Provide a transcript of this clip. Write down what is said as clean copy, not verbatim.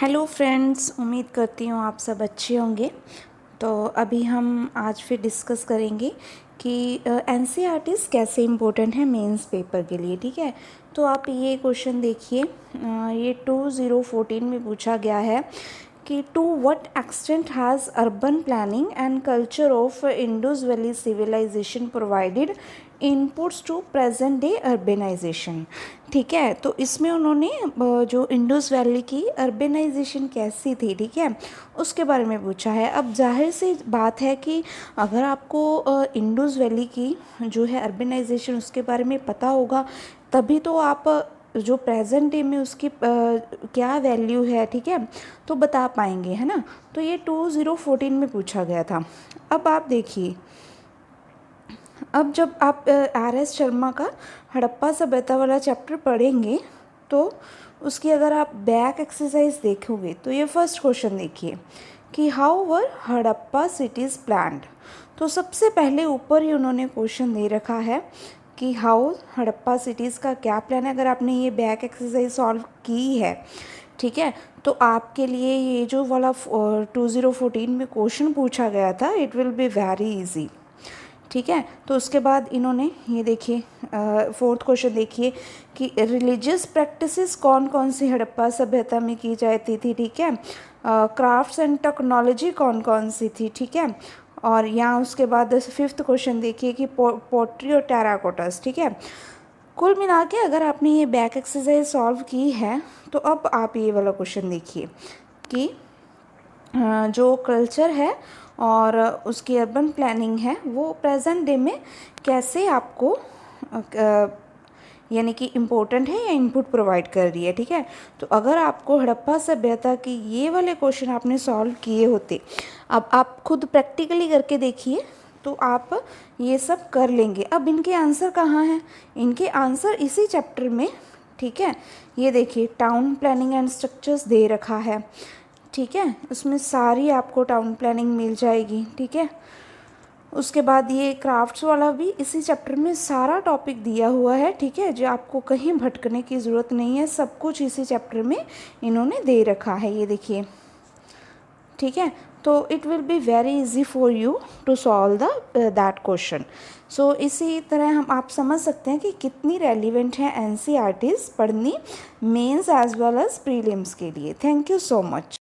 Hello friends, उम्मीद करती हूँ आप सब अच्छे होंगे। तो अभी हम आज फिर डिस्कस करेंगे कि एनसीईआरटीज़ कैसे इम्पोर्टेंट है मेंस पेपर के लिए। ठीक है, तो आप ये क्वेश्चन देखिए, ये 2014 में पूछा गया है कि to what extent has urban planning and culture of Indus Valley civilisation provided inputs to present day urbanisation. ठीक है, तो इसमें उन्होंने जो इंडस वैली की अर्बेनाइजेशन कैसी थी, ठीक है, उसके बारे में पूछा है। अब जाहिर सी बात है कि अगर आपको इंडस वैली की जो है अर्बेनाइजेशन उसके बारे में पता होगा तभी तो आप जो प्रेजेंट डे में उसकी क्या वैल्यू है, ठीक है, तो बता पाएंगे, है ना। तो ये 2014 में पूछा गया था। अब आप देखिए, अब जब आप आर.एस. शर्मा का हड़प्पा सभ्यता वाला चैप्टर पढ़ेंगे तो उसकी अगर आप बैक एक्सरसाइज देखोगे तो ये फर्स्ट क्वेश्चन देखिए कि how were Harappa cities planned. तो सबसे पहले ऊपर ही उन्होंने क्वेश्चन दे रखा है कि हाउ हड़प्पा सिटीज़ का क्या प्लान है। अगर आपने ये बैक एक्सरसाइज सॉल्व की है, ठीक है, तो आपके लिए ये जो वाला 2014 में क्वेश्चन पूछा गया था it will be very easy. ठीक है, तो उसके बाद इन्होंने ये देखिए फोर्थ क्वेश्चन देखिए कि रिलीजियस प्रैक्टिसेस कौन कौन सी हड़प्पा सभ्यता में की जाती थी, ठीक है, क्राफ्ट्स एंड टेक्नोलॉजी कौन कौन सी थी, ठीक है। और यहाँ उसके बाद फिफ्थ क्वेश्चन देखिए कि पोट्री और टेराकोटास, ठीक है। कुल मिला के अगर आपने ये बैक एक्सरसाइज सॉल्व की है तो अब आप ये वाला क्वेश्चन देखिए कि जो कल्चर है और उसकी अर्बन प्लानिंग है वो प्रेजेंट डे में कैसे आपको यानी कि इम्पोर्टेंट है या इनपुट प्रोवाइड कर रही है, ठीक है। तो अगर आपको हड़प्पा सभ्यता की ये वाले क्वेश्चन आपने सॉल्व किए होते, अब आप खुद प्रैक्टिकली करके देखिए तो आप ये सब कर लेंगे। अब इनके आंसर कहाँ हैं? इनके आंसर इसी चैप्टर में, ठीक है। ये देखिए टाउन प्लानिंग एंड स्ट्रक्चर्स दे रखा है, ठीक है, उसमें सारी आपको टाउन प्लानिंग मिल जाएगी, ठीक है। उसके बाद ये क्राफ्ट्स वाला भी इसी चैप्टर में सारा टॉपिक दिया हुआ है, ठीक है, जो आपको कहीं भटकने की ज़रूरत नहीं है, सब कुछ इसी चैप्टर में इन्होंने दे रखा है, ये देखिए, ठीक है। तो it will be very easy for you to solve that question. So इसी तरह हम आप समझ सकते हैं कि कितनी रेलिवेंट है एनसीईआरटीज़ पढ़नी mains as well as prelims के लिए। Thank you so much.